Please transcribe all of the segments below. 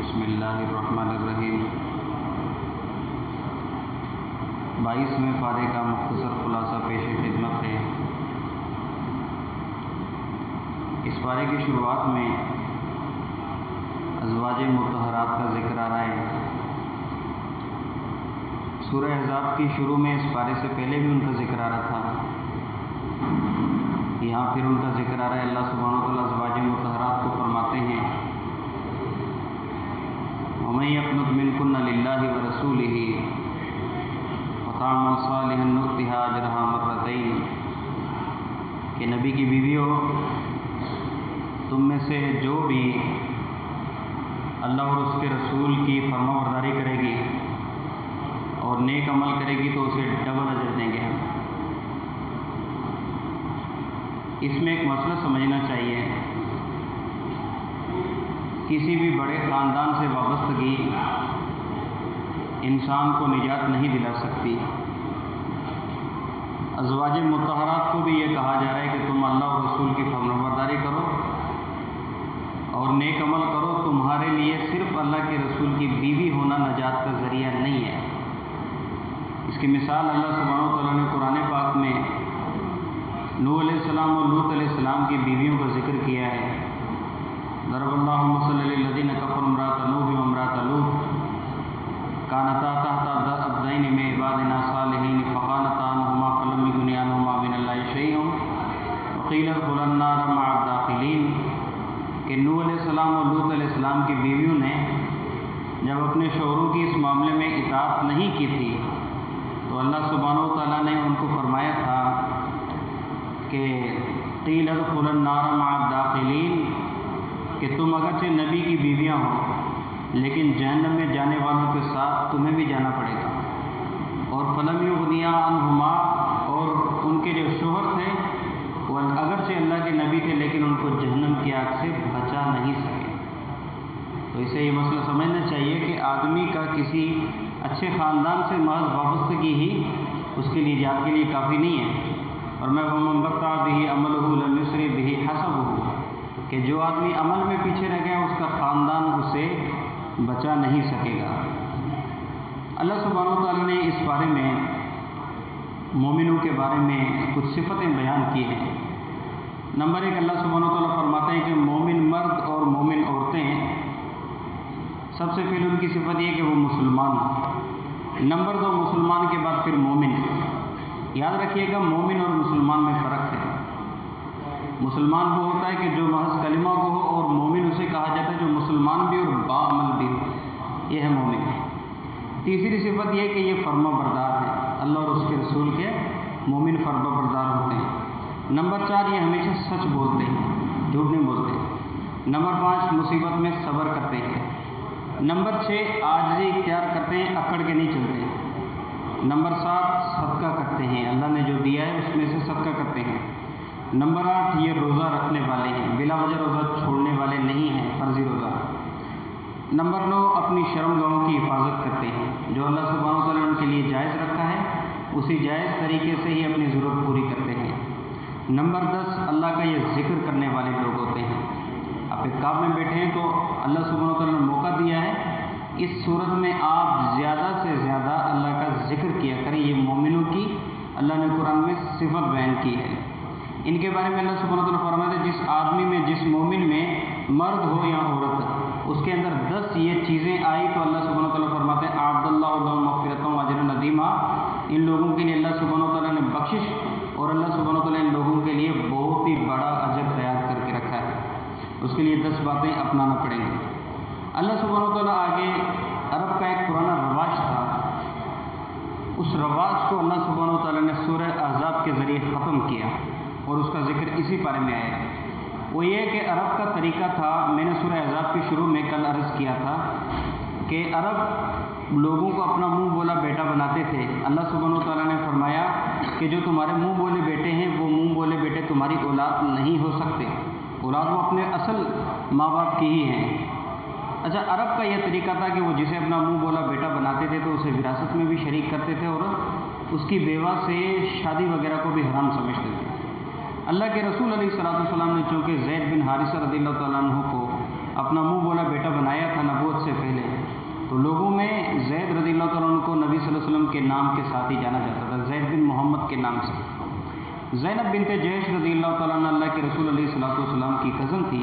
بسم اللہ الرحمن الرحیم 22ویں پارے کا مختصر خلاصہ پیش خدمت ہے۔ اس پارے کی شروعات میں ازواج مطہرات کا ذکر آ رہا ہے۔ سورہ احزاب کی شروع میں اس پارے سے پہلے بھی ان کا ذکر آ رہا تھا، یہاں پھر ان کا ذکر آ رہا ہے۔ اللہ سبحانہ و تعالیٰ ازواج مطہرات کو فرماتے ہیں وَمَن يَقْنُتْ مِنكُنَّ لِلَّهِ وَرَسُولِهِ وَتَعْمَلْ صَالِحًا نُؤْتِهَا أَجْرَهَا مَرَّتَيْنِ کہ نبی کی بیویوں، تم میں سے جو بھی اللہ اور اس کے رسول کی فرما برداری کرے گی اور نیک عمل کرے گی تو اسے ڈبل اجر دیں گے ہم۔ اس میں ایک مسئلہ سمجھنا چاہیے، کسی بھی بڑے خاندان سے وابستگی انسان کو نجات نہیں دلا سکتی۔ ازواج مطہرات کو بھی یہ کہا جا رہا ہے کہ تم اللہ اور رسول کی فرما برداری کرو اور نیک عمل کرو، تمہارے لیے صرف اللہ کے رسول کی بیوی ہونا نجات کا ذریعہ نہیں ہے۔ اس کی مثال اللہ سبحانہ و تعالیٰ نے قرآن پاک میں نوح علیہ السلام اور لوط علیہ السلام کی بیویوں کا ذکر کیا ہے۔ ضرب اللہ مثلا للذین کفروا امرأۃ نوح وامرأۃ لوط کانتا تحت عبدین من عبادنا صالحین فخانتاہما فلم یغنیا عنہما من اللہ شیئا وقیل ادخلا النار مع الداخلین کہ نوح علیہ السلام اور لوط علیہ السلام کی بیویوں نے جب اپنے شوہروں کی اس معاملے میں اطاعت نہیں کی تھی تو اللہ سبحانہ و تعالیٰ نے ان کو فرمایا تھا کہ قیل ادخلا النار مع الداخلین کہ تم اگرچہ نبی کی بیویاں ہو لیکن جہنم میں جانے والوں کے ساتھ تمہیں بھی جانا پڑے گا۔ اور فلم یغنیا عنہما اور ان کے جو شوہر تھے وہ اگرچہ اللہ کے نبی تھے لیکن ان کو جہنم کی آگ سے بچا نہیں سکے۔ تو اسے یہ مسئلہ سمجھنا چاہیے کہ آدمی کا کسی اچھے خاندان سے محض وابستگی ہی اس کے لیے نجات کے لیے کافی نہیں ہے۔ اور میں وَمَن بَطَّأَ بِهِ عَمَلُهُ لَمْ يُسْرِع بِهِ حَسَبُهُ کہ جو آدمی عمل میں پیچھے رہ گیا اس کا خاندان اسے بچا نہیں سکے گا۔ اللہ سبحانہ و تعالیٰ نے اس بارے میں مومنوں کے بارے میں کچھ صفتیں بیان کی ہیں۔ نمبر 1، اللہ سبحانہ و تعالیٰ فرماتے ہیں کہ مومن مرد اور مومن عورتیں سب سے پہلے ان کی صفت یہ کہ وہ مسلمان ہوں۔ نمبر 2، مسلمان کے بعد پھر مومن۔ یاد رکھیے گا مومن اور مسلمان میں فرق ہے۔ مسلمان وہ ہوتا ہے کہ جو محض کلمہ کو ہو، اور مومن اسے کہا جاتا ہے جو مسلمان بھی اور باعمل بھی ہو، یہ ہے مومن۔ تیسری صفت یہ کہ یہ فرما بردار ہے، اللہ اور اس کے رسول کے مومن فرما بردار ہوتے ہیں۔ نمبر 4، یہ ہمیشہ سچ بولتے ہیں، جھوٹ نہیں بولتے۔ نمبر 5، مصیبت میں صبر کرتے ہیں۔ نمبر 6، عاجزی اختیار کرتے ہیں، اکڑ کے نہیں چلتے۔ نمبر 7، صدقہ کرتے ہیں، اللہ نے جو دیا ہے اس میں سے صدقہ کرتے ہیں۔ نمبر 8، یہ روزہ رکھنے والے ہیں، بلا وجہ روزہ چھوڑنے والے نہیں ہیں، فرضی روزہ۔ نمبر 9، اپنی شرم گاہوں کی حفاظت کرتے ہیں، جو اللہ سبحانہ و تعالیٰ نے ان کے لیے جائز رکھا ہے اسی جائز طریقے سے ہی اپنی ضرورت پوری کرتے ہیں۔ نمبر 10، اللہ کا یہ ذکر کرنے والے لوگ ہوتے ہیں۔ آپ ایک کام میں بیٹھے ہیں تو اللہ سبحانہ و تعالیٰ نے موقع دیا ہے، اس صورت میں آپ زیادہ سے زیادہ اللہ کا ذکر کیا کریں۔ یہ مومنوں کی اللہ نے قرآن میں صفت بیان کی ہے۔ ان کے بارے میں اللہ سبحانہ و تعالیٰ فرماتے ہیں جس آدمی میں، جس مومن میں، مرد ہو یا عورت، اس کے اندر 10 یہ چیزیں آئی تو اللہ سبحانہ و تعالیٰ فرماتے ہیں اعد اللہ لهم مغفرۃ واجرا عظیما، ان لوگوں کے لیے اللہ سبحانہ و تعالیٰ نے بخشش اور اللہ سبحانہ و تعالیٰ ان لوگوں کے لیے بہت ہی بڑا اجر تیار کر کے رکھا ہے۔ اس کے لیے 10 باتیں اپنانا پڑیں گی۔ اللہ سبحانہ و تعالیٰ آگے عرب کا ایک پرانا رواج تھا، اس رواج کو اللہ سبحانہ و تعالیٰ نے سورہ احزاب کے ذریعے ختم کیا اور اس کا ذکر اسی بارے میں آیا۔ وہ یہ کہ عرب کا طریقہ تھا، میں نے سورہ احزاب کی شروع میں کل عرض کیا تھا کہ عرب لوگوں کو اپنا منہ بولا بیٹا بناتے تھے۔ اللہ سبحانہ و تعالیٰ نے فرمایا کہ جو تمہارے منہ بولے بیٹے ہیں وہ منہ بولے بیٹے تمہاری اولاد نہیں ہو سکتے، اولاد وہ اپنے اصل ماں باپ کی ہی ہیں۔ اچھا، عرب کا یہ طریقہ تھا کہ وہ جسے اپنا منہ بولا بیٹا بناتے تھے تو اسے وراثت میں بھی شریک کرتے تھے اور اس کی بیوہ سے شادی وغیرہ کو بھی حرام سمجھتے تھے۔ اللہ کے رسول علیہ الصلوۃ والسلام نے چونکہ زید بن حارثہ رضی اللہ تعالیٰ عنہ کو اپنا منہ بولا بیٹا بنایا تھا نبوت سے پہلے، تو لوگوں میں زید رضی اللہ تعالیٰ عنہ کو نبی صلی اللہ علیہ وسلم کے نام کے ساتھ ہی جانا جاتا تھا، زید بن محمد کے نام سے۔ زینب بنت جحش رضی اللہ تعالیٰ عنہ اللہ کے رسول علیہ الصلوۃ والسلام کی کزن تھی،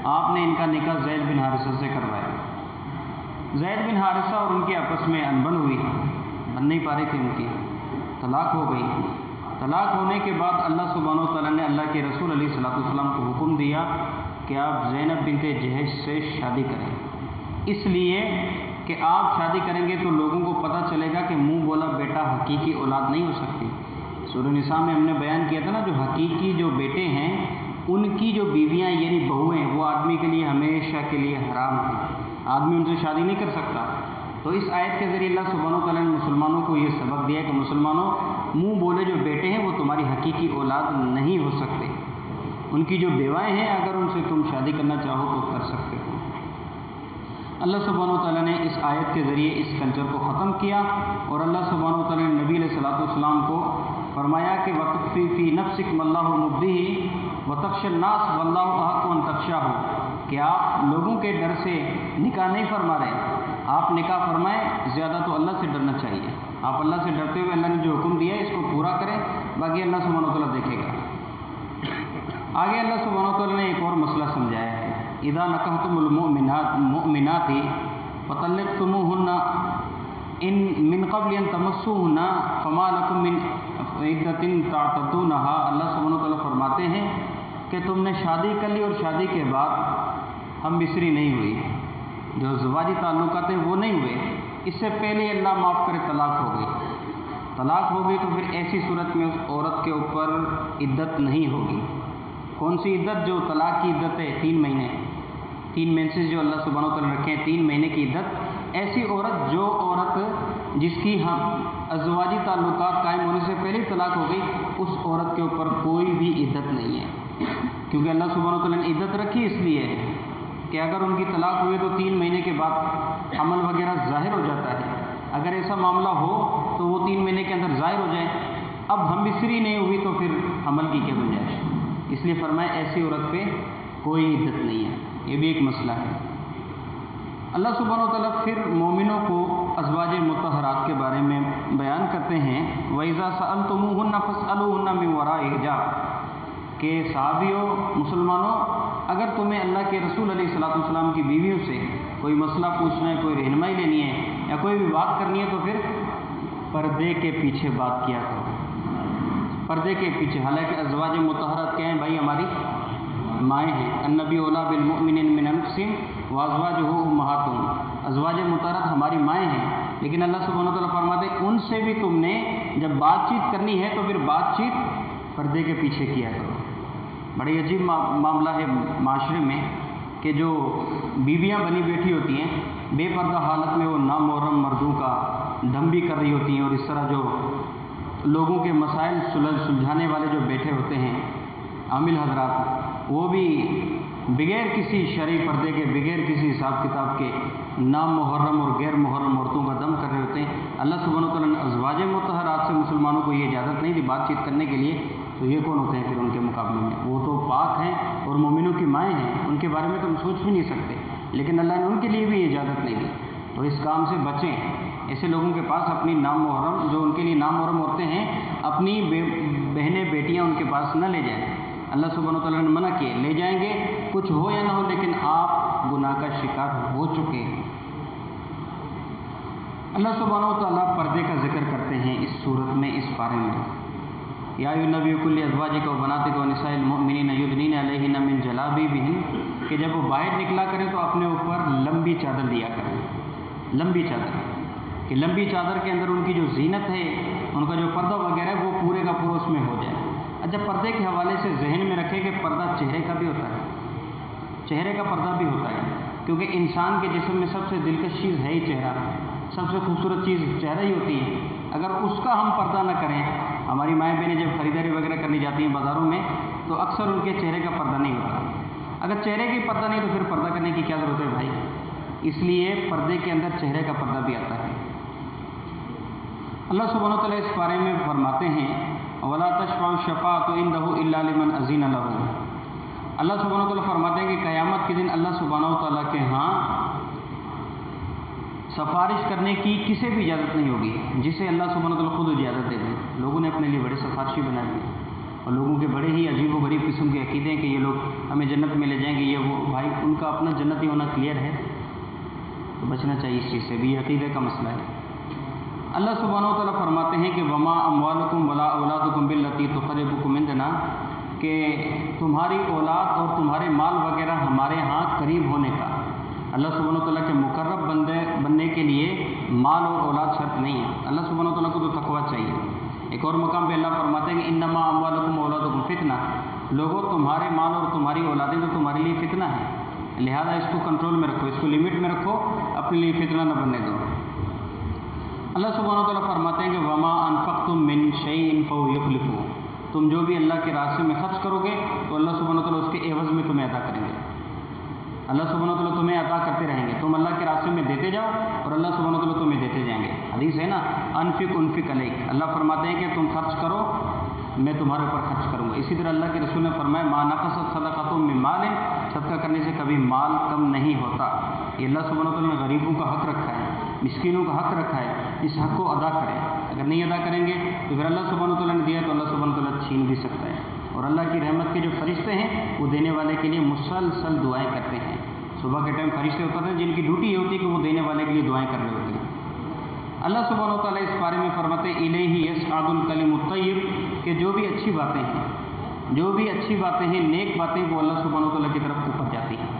آپ نے ان کا نکاح زید بن حارثہ سے کروایا۔ زید بن حارثہ اور ان کے آپس میں انبن ہوئی، بن نہیں پا رہی تھی، ان کی طلاق ہو گئی۔ طلاق ہونے کے بعد اللہ سبحانہ و تعالیٰ نے اللہ کے رسول علیہ الصلوۃ والسلام کو حکم دیا کہ آپ زینب بنت جحش سے شادی کریں، اس لیے کہ آپ شادی کریں گے تو لوگوں کو پتہ چلے گا کہ منہ بولا بیٹا حقیقی اولاد نہیں ہو سکتی۔ سورہ نساء میں ہم نے بیان کیا تھا نا، جو حقیقی جو بیٹے ہیں ان کی جو بیویاں یعنی بہویں وہ آدمی کے لیے ہمیشہ کے لیے حرام ہیں، آدمی ان سے شادی نہیں کر سکتا۔ تو اس آیت کے ذریعے اللہ سبحانہ و تعالیٰ نے مسلمانوں کو یہ سبق دیا کہ مسلمانوں منہ بولے جو بیٹے ہیں وہ تمہاری حقیقی اولاد نہیں ہو سکتے، ان کی جو بیوائیں ہیں اگر ان سے تم شادی کرنا چاہو تو کر سکتے ہو۔ اللہ سبحانہ و تعالیٰ نے اس آیت کے ذریعے اس کلچر کو ختم کیا، اور اللہ سبحانہ و تعالیٰ نے نبی علیہ الصلوۃ والسلام کو فرمایا کہ وَتُخْفِي فِي نَفْسِكَ مَا اللَّهُ مُبْدِيهِ وَتَخْشَى النَّاسَ وَاللَّهُ أَحَقُّ أَن تَخْشَاهُ، کہ آپ لوگوں کے ڈر سے نکاح نہیں فرما رہے، آپ نکاح فرمائیں، زیادہ تو اللہ سے ڈرنا چاہیے۔ آپ اللہ سے ڈرتے ہوئے اللہ نے جو حکم دیا ہے اس کو پورا کریں، باقی اللہ سبحانہ و تعالیٰ دیکھے گا۔ آگے اللہ سبحانہ و تعالیٰ نے ایک اور مسئلہ سمجھایا ہے، اذا نکحتم المؤمنات فطلقتموهن ان من قبل ان تمسوهن فما لكم من عدة تعتدونها، اللہ سبحانہ و تعالیٰ فرماتے ہیں کہ تم نے شادی کر لی اور شادی کے بعد ہم بسری نہیں ہوئی، جو زواجی تعلقات ہیں وہ نہیں ہوئے، اس سے پہلے اللہ معاف کرے طلاق ہو گئی۔ طلاق ہو گئی تو پھر ایسی صورت میں اس عورت کے اوپر عدت نہیں ہوگی۔ کون سی عدت؟ جو طلاق کی عدت ہے 3 مہینے، 3 مینسز جو اللہ سبحانہ و تعالیٰ نے رکھے ہیں، 3 مہینے کی عدت۔ ایسی عورت جو عورت جس کی ازواجی تعلقات قائم ہونے سے پہلے ہی طلاق ہو گئی، اس عورت کے اوپر کوئی بھی عدت نہیں ہے، کیونکہ اللہ سبحانہ و تعالیٰ نے عدت رکھی اس لیے ہے کہ اگر ان کی طلاق ہوئی تو 3 مہینے کے بعد عمل وغیرہ ظاہر ہو جاتا ہے، اگر ایسا معاملہ ہو تو وہ 3 مہینے کے اندر ظاہر ہو جائے۔ اب ہم بستری نہیں ہوئی تو پھر عمل کی کیا گنجائش، اس لیے فرمایا ایسی عورت پہ کوئی عدت نہیں ہے، یہ بھی ایک مسئلہ ہے۔ اللہ سبحانہ و تعالیٰ پھر مومنوں کو ازواج مطہرات کے بارے میں بیان کرتے ہیں، وَإِذَا سَأَلْتُمُوهُنَّ فَاسْأَلُوهُنَّ مِنْ وَرَاءِ حِجَابٍ، کہ صحابیوں مسلمانوں اگر تمہیں اللہ کے رسول علیہ الصلوۃ والسلام کی بیویوں سے کوئی مسئلہ پوچھنا ہے، کوئی رہنمائی لینی ہے یا کوئی بھی بات کرنی ہے تو پھر پردے کے پیچھے بات کیا کرو، پردے کے پیچھے۔ حالانکہ ازواج مطہرات کیا ہیں بھائی؟ ہماری مائیں ہیں، النبی اولیٰ بالمؤمنین من انفسہم وازواجہ امہاتہم، ازواج مطہرات ہماری مائیں ہیں، لیکن اللہ سبحانہ و تعالیٰ فرماتے ہیں ان سے بھی تم نے جب بات چیت کرنی ہے تو پھر بات چیت پردے کے پیچھے کیا کرو۔ بڑی عجیب معاملہ ہے معاشرے میں کہ جو بیویاں بنی بیٹھی ہوتی ہیں بے پردہ حالت میں، وہ نامحرم مردوں کا دم بھی کر رہی ہوتی ہیں، اور اس طرح جو لوگوں کے مسائل سلجھانے والے جو بیٹھے ہوتے ہیں عامل حضرات، وہ بھی بغیر کسی شرعی پردے کے، بغیر کسی حساب کتاب کے نام محرم اور غیر محرم عورتوں کا دم کر رہے ہوتے ہیں۔ اللہ سبحانہ و تعالیٰ نے ازواج مطہرات سے مسلمانوں کو یہ اجازت نہیں دی بات چیت کرنے کے لیے، تو یہ کون ہوتے ہیں پھر ان کے مقابلے میں؟ وہ تو پاک ہیں اور مومنوں کی مائیں ہیں، ان کے بارے میں تو ہم سوچ بھی نہیں سکتے، لیکن اللہ نے ان کے لیے بھی اجازت نہیں دی۔ تو اس کام سے بچیں، ایسے لوگوں کے پاس اپنی نام محرم، جو ان کے لیے نام محرم عورتیں ہیں، اپنی بہنیں بیٹیاں ان کے پاس نہ لے جائیں۔ اللہ سبحانہ و تعالیٰ نے منع کیے، لے جائیں گے کچھ ہو یا نہ ہو لیکن آپ گناہ کا شکار ہو چکے ہیں۔ اللہ سبحانہ و تعالیٰ پردے کا ذکر کرتے ہیں اس صورت میں، اس بارے میں، یا ایھا النبی قل لازواجک و بناتک و نساء المؤمنین یدنین علیہن من جلابیبہن، کہ جب وہ باہر نکلا کریں تو اپنے اوپر لمبی چادر دیا کریں، لمبی چادر، کہ لمبی چادر کے اندر ان کی جو زینت ہے، ان کا جو پردہ وغیرہ ہے وہ پورے کا پورا اس میں ہو جائے۔ اچھا، پردے کے حوالے سے ذہن میں رکھیں کہ پردہ چہرے کا بھی ہوتا ہے، چہرے کا پردہ بھی ہوتا ہے، کیونکہ انسان کے جسم میں سب سے دلکش چیز ہے ہی چہرہ، سب سے خوبصورت چیز چہرہ ہی ہوتی ہے۔ اگر اس کا ہم پردہ نہ کریں، ہماری مائیں بہنیں جب خریداری وغیرہ کرنے جاتی ہیں بازاروں میں تو اکثر ان کے چہرے کا پردہ نہیں ہوتا۔ اگر چہرے کی پردہ نہیں تو پھر پردہ کرنے کی کیا ضرورت ہے بھائی؟ اس لیے پردے کے اندر چہرے کا پردہ بھی آتا ہے۔ اللہ سبحانہ و تعالیٰ اس بارے میں فرماتے ہیں وَلَا تَشْفَعُ الشَّفَاعَةُ عِندَهُ إِلَّا لِمَنْ أَذِنَ لَهُ، اللہ سبحانہ وتعالیٰ فرماتے ہیں کہ قیامت کے دن اللہ سبحانہ وتعالیٰ کے ہاں سفارش کرنے کی کسی بھی اجازت نہیں ہوگی جسے اللہ سبحانہ وتعالیٰ خود اجازت دے دیں. لوگوں نے اپنے لیے بڑے سفارشی بنا دیے اور لوگوں کے بڑے ہی عجیب و غریب قسم کے عقیدے ہیں کہ یہ لوگ ہمیں جنت میں لے جائیں گے. یہ وہ بھائی ان کا اپنا جنتی ہونا کلیئر ہے تو بچنا چاہیے اس چیز سے بھی. عقیدے کا مسئلہ ہے. اللہ سبحانہ وتعالیٰ فرماتے ہیں کہ وما اموالکم ولا اولادکم باللتی تقربکم عندنا، کہ تمہاری اولاد اور تمہارے مال وغیرہ ہمارے ہاں قریب ہونے کا. اللہ سبحانہ وتعالیٰ کے مقرب بننے کے لیے مال اور اولاد شرط نہیں ہے. اللہ سبحانہ وتعالیٰ کو تو تقویٰ چاہیے. ایک اور مقام پہ اللہ فرماتے ہیں کہ انما اموالکم اولادکم فتنہ، لوگوں تمہارے مال اور تمہاری اولادیں تو تمہارے لیے فتنہ ہے، لہذا اس کو کنٹرول میں رکھو، اس کو لمٹ میں رکھو، اپنے لیے فتنہ نہ بننے دو. اللہ سبحانہ وتعالیٰ فرماتے ہیں کہ وما انفقتم من شیء فهو یخلفہ، تم جو بھی اللہ کے راستے میں خرچ کرو گے تو اللہ سبحانہ وتعالیٰ اس کے عوض میں تمہیں عطا کریں گے. اللہ سبحانہ وتعالیٰ تمہیں عطا کرتے رہیں گے. تم اللہ کے راستے میں دیتے جاؤ اور اللہ سبحانہ وتعالیٰ تمہیں دیتے جائیں گے. حدیث ہے نا، انفق علیک، اللہ فرماتے ہیں کہ تم خرچ کرو میں تمہارے اوپر خرچ کروں گا. اسی طرح اللہ کے رسول نے فرمایا ما نقصت صدقۃ من مال، صدقہ کرنے سے کبھی مال کم نہیں ہوتا. یہ اللہ سبحانہ وتعالیٰ نے غریبوں کا حق رکھا ہے، مسکینوں کا حق رکھا ہے، اس حق کو ادا کریں. اگر نہیں ادا کریں گے تو پھر اللہ سبحانہ وتعالیٰ نے دیا تو اللہ سبحانہ وتعالیٰ چھین بھی سکتا ہے. اور اللہ کی رحمت کے جو فرشتے ہیں وہ دینے والے کے لیے مسلسل دعائیں کرتے ہیں. صبح کے ٹائم فرشتے اترتے ہیں جن کی ڈیوٹی یہ ہوتی ہے کہ وہ دینے والے کے لیے دعائیں کر رہے ہوتے ہیں. اللہ سبحانہ وتعالیٰ اس بارے میں فرماتے ہیں الیہ یصعد الکلم الطیب، کہ جو بھی اچھی باتیں ہیں، جو بھی اچھی باتیں ہیں، نیک باتیں، وہ اللہ سبحانہ وتعالیٰ کی طرف اوپر جاتی ہیں.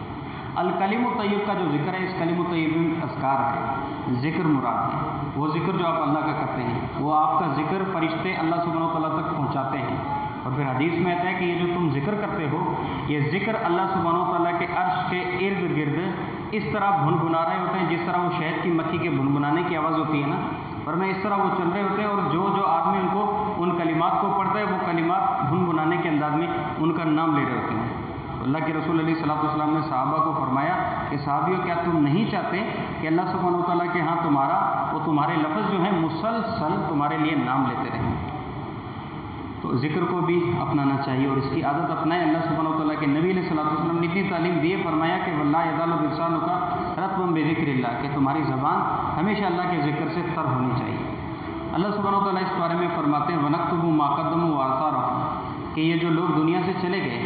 الکلم الطیب کا جو ذکر ہے، اس کلم الطیب میں اذکار ہے، ذکر مراد ہے. وہ ذکر جو آپ اللہ کا کرتے ہیں، وہ آپ کا ذکر فرشتے اللہ سبحانہ وتعالیٰ تک پہنچاتے ہیں. اور پھر حدیث میں آتا ہے کہ یہ جو تم ذکر کرتے ہو، یہ ذکر اللہ سبحانہ وتعالیٰ کے عرش کے ارد گرد اس طرح بھنبھنا رہے ہوتے ہیں جس طرح وہ شہد کی مکھی کے بھنبھنانے کی آواز ہوتی ہے نا، اور میں اس طرح وہ چل رہے ہوتے ہیں. اور جو آدمی ان کو ان کلمات کو پڑھتا ہے وہ کلمات بھنبھنانے کے انداز میں ان کا نام لے رہے ہوتے ہیں. اللہ کے رسول علیہ الصلوۃ والسلام نے صحابہ کو فرمایا کہ صحابیوں کیا تم نہیں چاہتے کہ اللہ سبحانہ وتعالیٰ کے ہاں تمہارا وہ تمہارے لفظ جو ہیں مسلسل تمہارے لیے نام لیتے رہیں. تو ذکر کو بھی اپنانا چاہیے اور اس کی عادت اپنائیں. اللہ سبحانہ وتعالیٰ کے نبی علیہ الصلوۃ والسلام نے اتنی تعلیم دی ہے، فرمایا کہ واللہ یزال لسانک رطبا بذکر اللہ، کہ تمہاری زبان ہمیشہ اللہ کے ذکر سے تر ہونی چاہیے. اللہ سبحانہ وتعالیٰ اس بارے میں فرماتے ہیں وَنَكْتُبُ مَا قَدَّمُوا وَآثَارَهُمْ، کہ یہ جو لوگ دنیا سے چلے گئے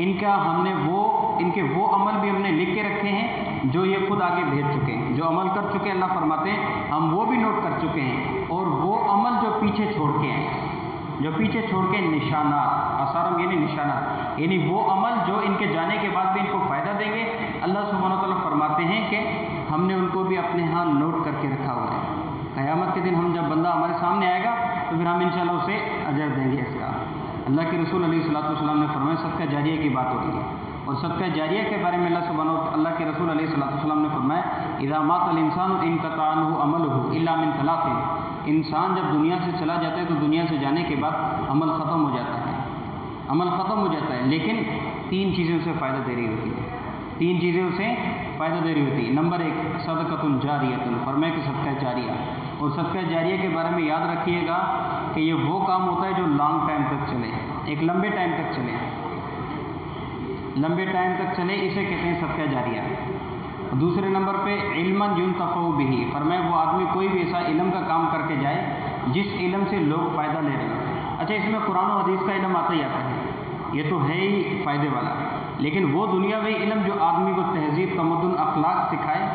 ان کے وہ عمل بھی ہم نے لکھ کے رکھے ہیں جو یہ خود آگے بھیج چکے ہیں. جو عمل کر چکے اللہ فرماتے ہیں ہم وہ بھی نوٹ کر چکے ہیں، اور وہ عمل جو پیچھے چھوڑ کے ہیں، جو پیچھے چھوڑ کے نشانات، آثارم یعنی نشانات، یعنی وہ عمل جو ان کے جانے کے بعد بھی ان کو فائدہ دیں گے، اللہ سبحانہ وتعالیٰ فرماتے ہیں کہ ہم نے ان کو بھی اپنے ہاں نوٹ کر کے رکھا ہوا ہے. قیامت کے دن ہم جب بندہ ہمارے سامنے آئے گا تو پھر ہم انشاءاللہ اسے اجر دیں گے اس کا. اللہ کے رسول علیہ الصلوۃ والسلام نے فرمایا صدقہ جاریہ کی بات ہوتی ہے، اور صدقہ جاریہ کے بارے میں اللہ کے رسول علیہ الصلوۃ والسلام نے فرمایا اذا مات الانسان انقطع عنہ عمله الا من ثلاث، انسان جب دنیا سے چلا جاتا ہے تو دنیا سے جانے کے بعد عمل ختم ہو جاتا ہے، عمل ختم ہو جاتا ہے، لیکن تین چیزیں اسے فائدہ دے رہی ہوتی ہے. تین چیزیں اسے فائدہ دے رہی ہوتی ہے. نمبر ایک صدقۃ جاریہ، فرمایا کہ صدقہ جاریہ. اور صدقہ جاریہ کے بارے میں یاد رکھیے گا کہ یہ وہ کام ہوتا ہے جو لانگ ٹائم تک چلے، ایک لمبے ٹائم تک چلے، لمبے ٹائم تک چلے، اسے کہتے ہیں صدقہ جاریہ. دوسرے نمبر پہ علما ينتفع به، فرمایا وہ آدمی کوئی بھی ایسا علم کا کام کر کے جائے جس علم سے لوگ فائدہ لے رہے ہیں. اچھا، اس میں قرآن و حدیث کا علم آتا ہی آتا ہے، یہ تو ہے ہی فائدے والا، لیکن وہ دنیاوی علم جو آدمی کو تہذیب، تمدن، اخلاق سکھائے،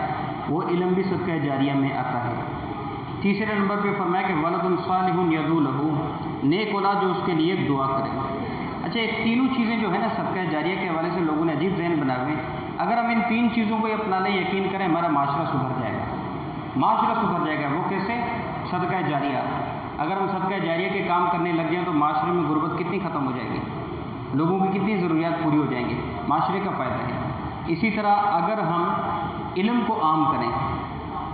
وہ علم بھی صدقہ جاریہ میں آتا ہے. تیسرے نمبر پہ فرمایا کہ ولد صالح یدعو لہ، نیک اولاد جو اس کے لیے دعا کرے. اچھا، یہ تینوں چیزیں جو ہے نا صدقہ جاریہ کے حوالے سے لوگوں نے عجیب ذہن بنا ہوئے. اگر ہم ان تین چیزوں کو اپنا لیں، یقین کریں ہمارا معاشرہ سدھر جائے گا، معاشرہ سدھر جائے گا. وہ کیسے؟ صدقہ جاریہ. اگر ہم صدقہ جاریہ کے کام کرنے لگ جائیں تو معاشرے میں غربت کتنی ختم ہو جائے گی، لوگوں کی کتنی ضروریات پوری ہو جائیں گی، معاشرے کا فائدہ ہے. اسی طرح اگر ہم علم کو عام کریں،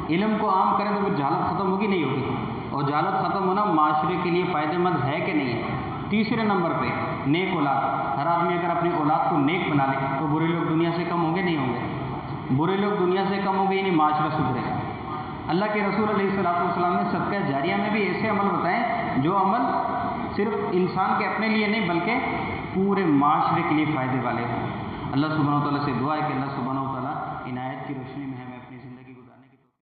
علم کو عام کریں تو پھر جہالت ختم ہوگی نہیں ہوگی، اور جہالت ختم ہونا معاشرے کے لیے فائدہ مند ہے کہ نہیں ہے. تیسرے نمبر پہ نیک اولاد. ہر آدمی اگر اپنی اولاد کو نیک بنا لے تو برے لوگ دنیا سے کم ہوں گے نہیں ہوں گے، برے لوگ دنیا سے کم ہوں گے، یعنی معاشرہ سدھرے گا. اللہ کے رسول علیہ الصلوۃ والسلام نے صدقہ جاریہ میں بھی ایسے عمل بتائے جو عمل صرف انسان کے اپنے لیے نہیں بلکہ پورے معاشرے کے لیے فائدے والے ہوں۔ اللہ سبحانہ و تعالیٰ سے دعا ہے کہ اللہ سبحانہ و تعالیٰ عنایت کی روشنی میں